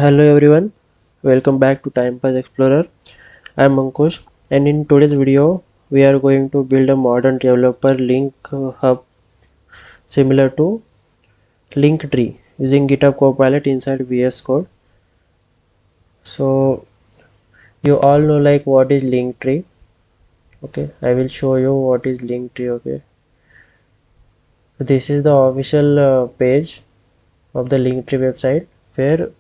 Hello everyone, welcome back to Time Pass Explorer. I am Ankush, and in today's video we are going to build a modern developer link hub similar to Linktree using GitHub Copilot inside VS Code. So you all know like what is Linktree. Okay, I will show you what is Linktree. Okay, this is the official page of the Linktree website where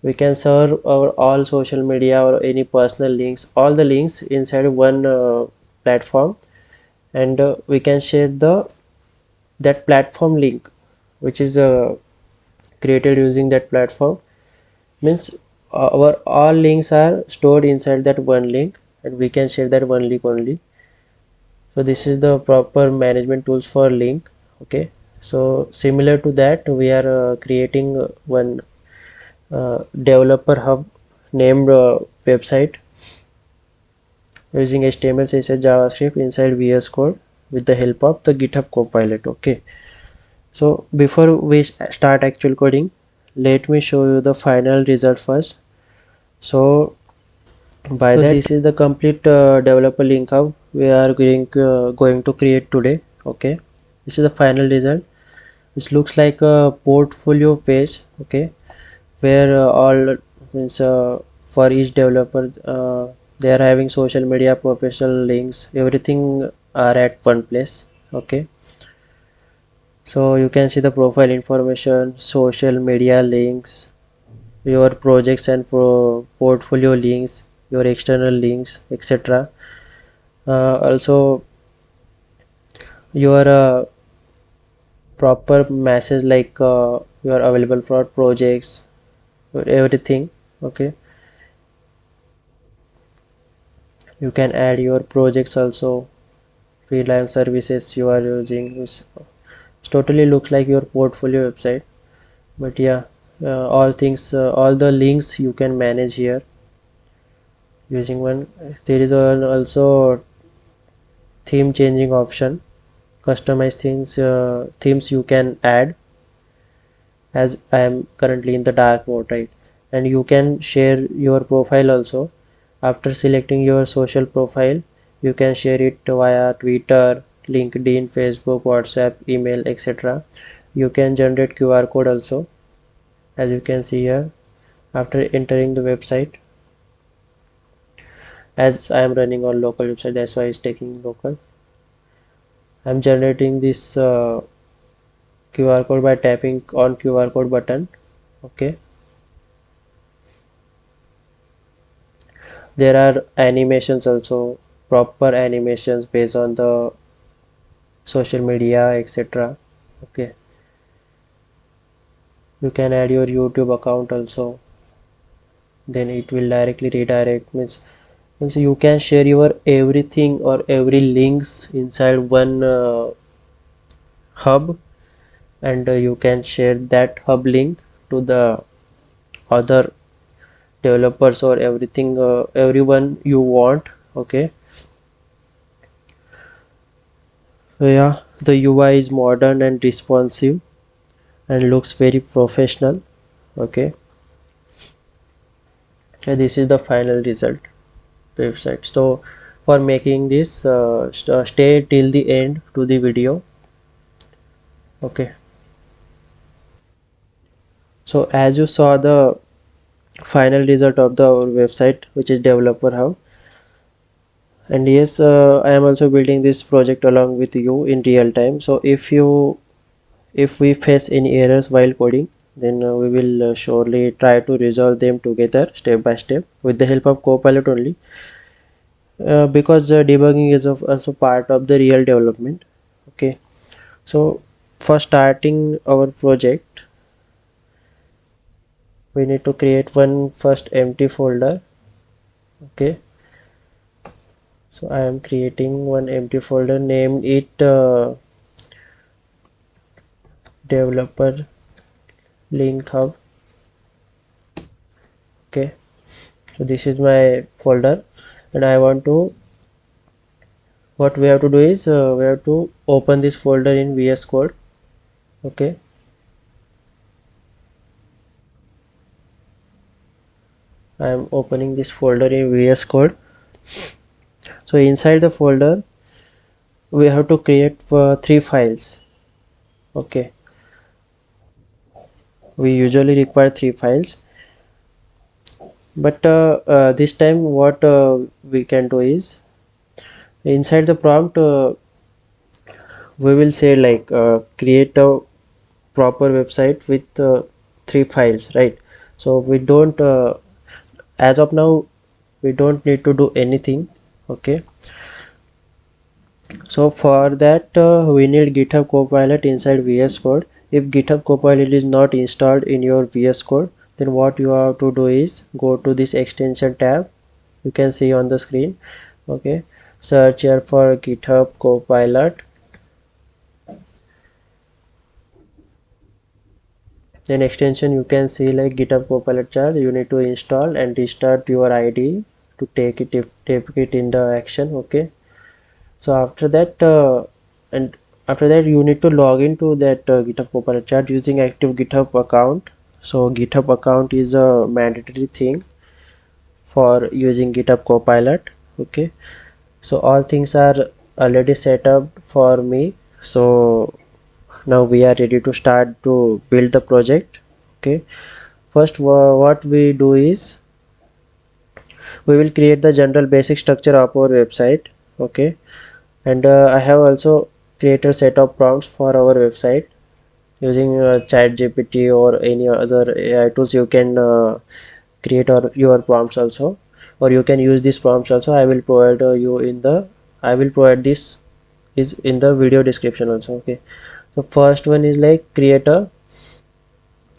we can serve our all social media or any personal links, all the links inside one platform, and we can share that platform link which is created using that platform. Means our all links are stored inside that one link, and we can share that one link only. So this is the proper management tools for link. Okay, so similar to that we are creating one developer hub named website using HTML, CSS, JavaScript inside VS Code with the help of the GitHub Copilot. Okay, so before we start actual coding, let me show you the final result first. So by that, this is the complete developer link hub we are going to create today. Okay, this is the final result. This looks like a portfolio page. Okay, where all means for each developer they are having social media, professional links, everything are at one place. Okay, so you can see the profile information, social media links, your projects and portfolio links, your external links, etc. Also your proper message like you are available for projects, everything. Okay, you can add your projects also, freelance services you are using. It totally looks like your portfolio website. But yeah, all things, all the links you can manage here using one. There is also theme changing option, customize things, themes you can add, as I am currently in the dark mode, right? And you can share your profile also. After selecting your social profile, you can share it via Twitter, LinkedIn, Facebook, WhatsApp, email, etc. You can generate QR code also, as you can see here. After entering the website, as I am running on local website, that's why it's taking local. I'm generating this QR code by tapping on QR code button. Okay, there are animations also, proper animations based on the social media, etc. Okay, you can add your YouTube account also, then it will directly redirect. Means you can share your everything or every links inside one hub, and you can share that hub link to the other developers or everything, everyone you want. Okay, so yeah, the UI is modern and responsive and looks very professional. Okay, and this is the final result website. So for making this, stay till the end to the video. Okay, so as you saw the final result of the our website, which is developer hub. And yes, I am also building this project along with you in real time. So if we face any errors while coding, then we will surely try to resolve them together step by step with the help of Copilot only, because debugging is also part of the real development. Okay, so for starting our project, we need to create one first empty folder. Okay, so I am creating one empty folder, named it developer link hub. Okay, so this is my folder, and I want to, what we have to do is we have to open this folder in VS Code. Okay, I am opening this folder in VS Code. So inside the folder we have to create 3 files. Okay, we usually require 3 files, but this time what we can do is, inside the prompt we will say like create a proper website with 3 files, right? So we don't as of now we don't need to do anything. Okay, so for that we need GitHub Copilot inside VS Code. If GitHub Copilot is not installed in your VS Code, then what you have to do is go to this extension tab you can see on the screen. Okay, search here for GitHub Copilot, then extension you can see like GitHub Copilot charge. You need to install and restart your IDE to take it in the action. Okay, so after that and after that you need to log into that GitHub Copilot chat using active GitHub account. So GitHub account is a mandatory thing for using GitHub Copilot. Okay, so all things are already set up for me. So now we are ready to start to build the project. Okay, first what we do is we will create the general basic structure of our website. Okay, and I have also created a set of prompts for our website using ChatGPT or any other AI tools. You can create your prompts also, or you can use these prompts also. I will provide you in the I will provide this is in the video description also. Okay, so first one is like create a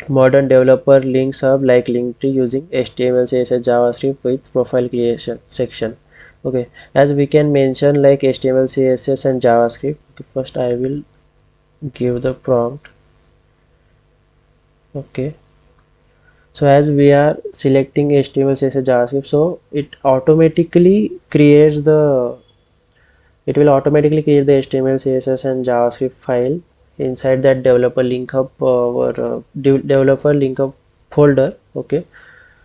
modern developer links hub like Linktree using HTML, CSS, JavaScript with profile creation section. Okay, as we can mention like HTML, CSS and JavaScript. Okay, first I will give the prompt. Okay, so as we are selecting HTML, CSS, JavaScript, so it will automatically create the HTML, CSS and JavaScript file inside that developer link hub or developer link hub folder. Okay,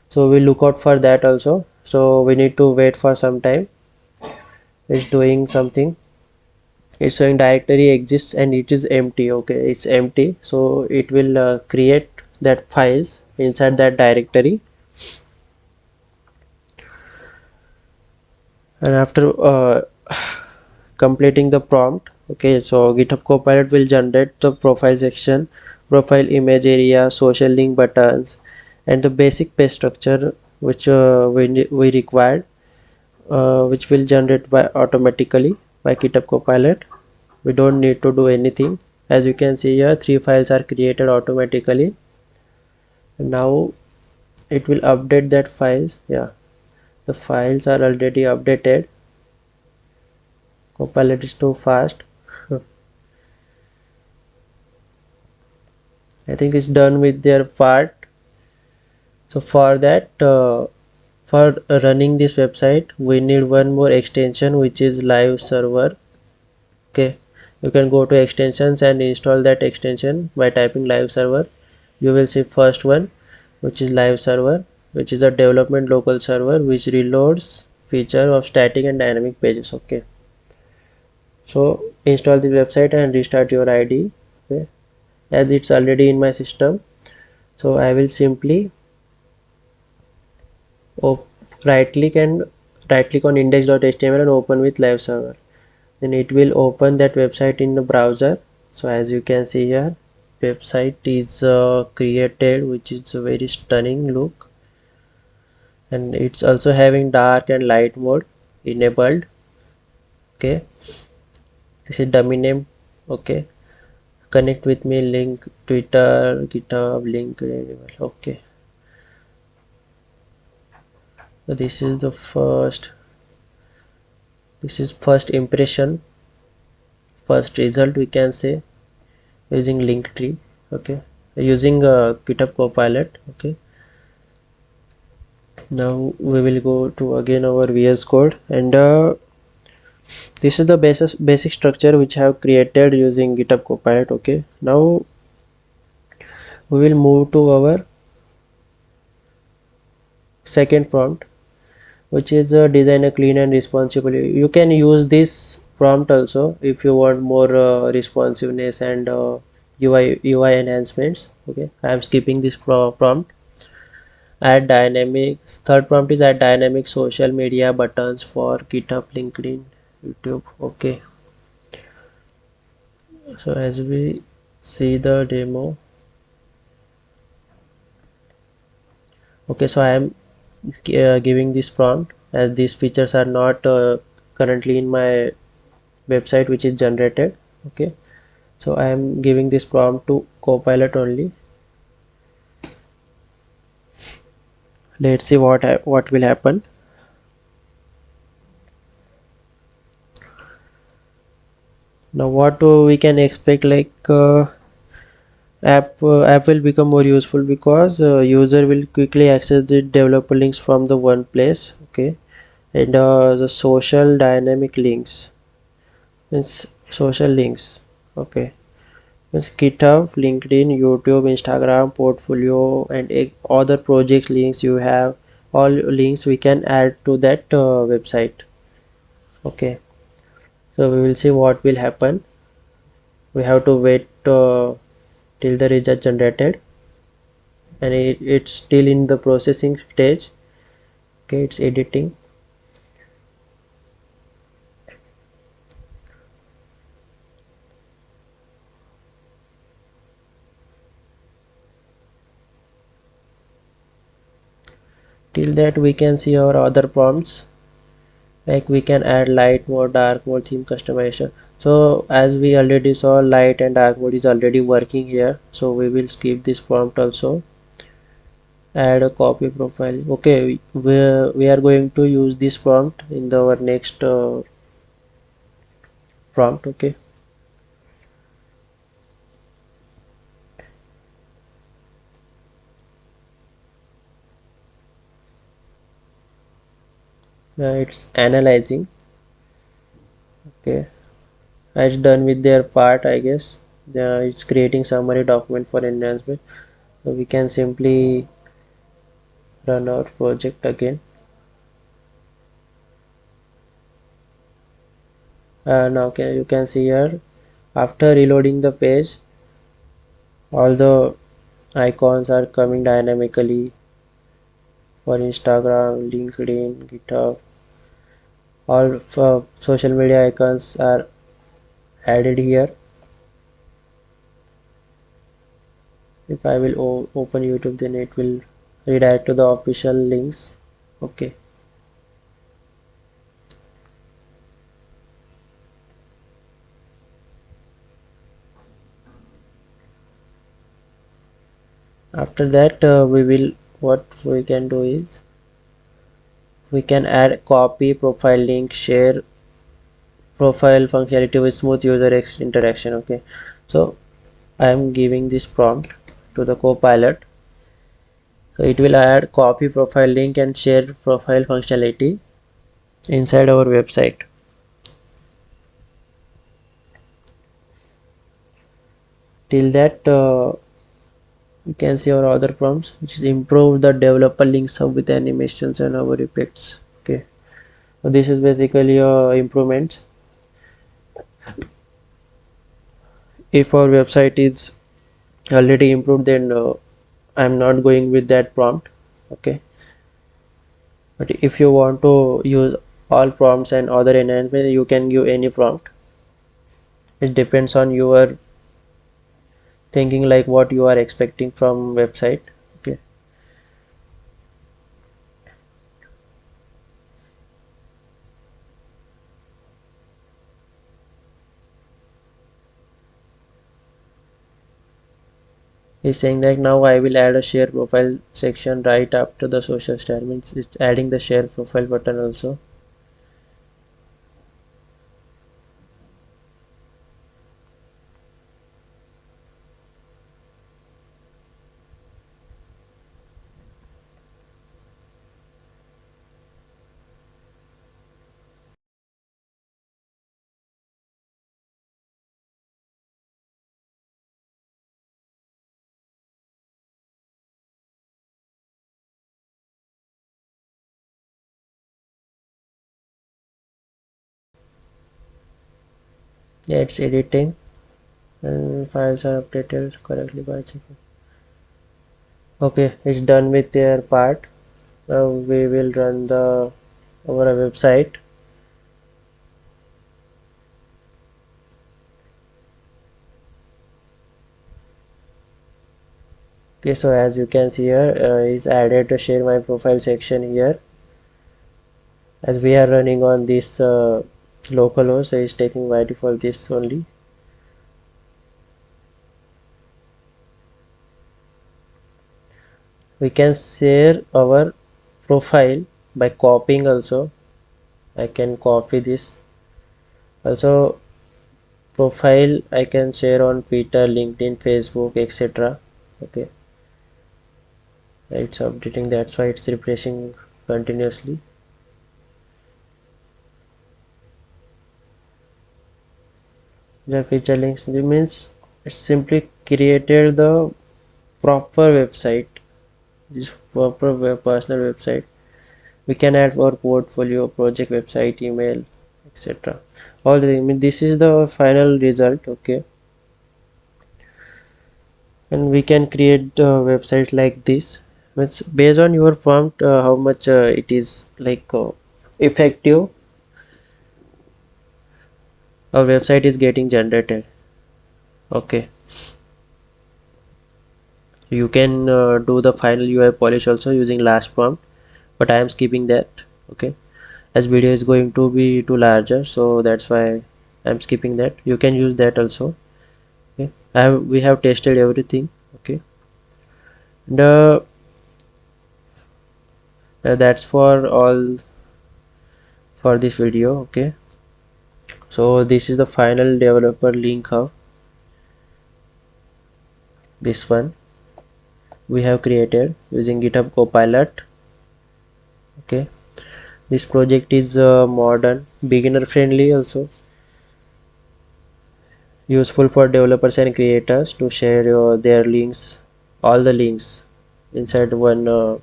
so we look out for that also. So we need to wait for some time. It's doing something. It's showing directory exists and it is empty. Okay, it's empty, so it will create that files inside that directory. And after completing the prompt, okay, so GitHub Copilot will generate the profile section, profile image area, social link buttons and the basic page structure which we required, which will generate by automatically by GitHub Copilot. We don't need to do anything. As you can see here, 3 files are created automatically. And now it will update that files. Yeah, the files are already updated. Copilot is too fast. I think it's done with their part. So for that for running this website we need one more extension which is live server. Okay, you can go to extensions and install that extension by typing live server. You will see first one which is live server, which is a development local server which reloads feature of static and dynamic pages. Okay, so install the website and restart your ID. Okay, as it's already in my system, so I will simply right click on index.html and open with live server. Then it will open that website in the browser. So as you can see here, website is created, which is a very stunning look, and it's also having dark and light mode enabled. Okay, this is dummy name. Okay, connect with me, link Twitter, GitHub, link. Okay, so this is first impression, first result we can say, using Linktree. Okay, using GitHub Copilot. Okay, now we will go to again our VS Code, and this is the basic structure which I have created using GitHub Copilot. Okay, now we will move to our second prompt, which is design a clean and responsible. You can use this prompt also if you want more responsiveness and UI enhancements. Okay, I am skipping this prompt. Add dynamic. Third prompt is add dynamic social media buttons for GitHub, LinkedIn, YouTube. Okay, so as we see the demo. Okay, so I am giving this prompt as these features are not currently in my website which is generated. Okay, so I am giving this prompt to Copilot only. Let's see what will happen. Now what we can expect, like app will become more useful because user will quickly access the developer links from the one place. Okay, and the social dynamic links means social links. Okay, means GitHub, LinkedIn, YouTube, Instagram, portfolio, and other project links you have. All links we can add to that website. Okay, so we will see what will happen. We have to wait till the result generated, and it's still in the processing stage. Okay, it's editing. Till that we can see our other prompts, like we can add light mode, dark mode, theme customization. So as we already saw, light and dark mode is already working here, so we will skip this prompt also. Add a copy profile. Okay, we are going to use this prompt in our next prompt. Okay, it's analyzing. Okay, it's done with their part, I guess. It's creating summary document for enhancement, so we can simply run our project again. Now you can see here, after reloading the page, all the icons are coming dynamically for Instagram, LinkedIn, GitHub. All social media icons are added here. If I will open YouTube, then it will redirect to the official links. Okay, after that we will, what we can do is we can add copy profile link, share profile functionality with smooth user interaction. Okay, so I am giving this prompt to the Copilot, so it will add copy profile link and share profile functionality inside our website. Till that you can see our other prompts, which is improve the developer links up with animations and our effects. Okay, so this is basically improvements. If our website is already improved, then I'm not going with that prompt. Okay, but if you want to use all prompts and other enhancements, you can give any prompt. It depends on your thinking, like what you are expecting from website. Okay, he's saying that now I will add a share profile section right after the social star, means it's adding the share profile button also. Yeah, it's editing and files are updated correctly by checking. Okay, it's done with their part. Now we will run the our website. Okay, so as you can see here, is added the share my profile section here. As we are running on this local host, so it's taking by default this only. We can share our profile by copying also. I can copy this. Also, profile I can share on Twitter, LinkedIn, Facebook, etc. Okay, it's updating, that's why it's refreshing continuously. The feature links, it means it simply created the proper website, this proper personal website. We can add our portfolio, project website, email, etc. All the, I mean, this is the final result. Okay, and we can create a website like this. It's based on your prompt, how much it is like effective. Our website is getting generated. Okay, you can do the final UI polish also using last prompt, but I am skipping that. Okay, as video is going to be too larger, so that's why I'm skipping that. You can use that also. Okay, we have tested everything. Okay, the that's for all for this video. Okay, so this is the final developer link hub. This one we have created using GitHub Copilot. Okay, this project is modern, beginner friendly, also useful for developers and creators to share their links, all the links inside one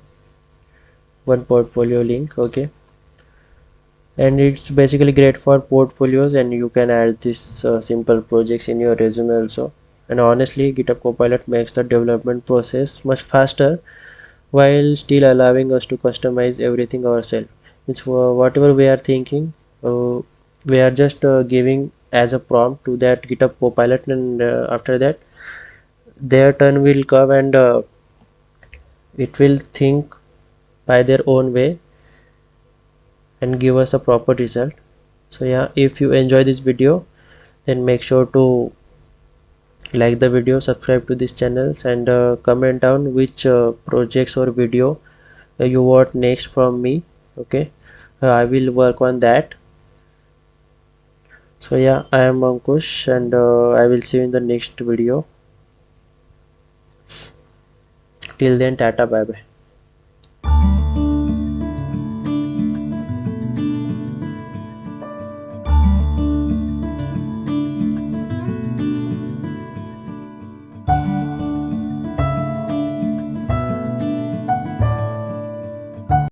portfolio link. Okay, and it's basically great for portfolios, and you can add this simple projects in your resume also. And honestly, GitHub Copilot makes the development process much faster while still allowing us to customize everything ourselves. It's whatever we are thinking, we are just giving as a prompt to that GitHub Copilot, and after that their turn will come, and it will think by their own way and give us a proper result. So yeah, if you enjoy this video, then make sure to like the video, subscribe to this channels, and comment down which projects or video you want next from me. Okay, I will work on that. So yeah, I am Ankush, and I will see you in the next video. Till then, tata, bye bye.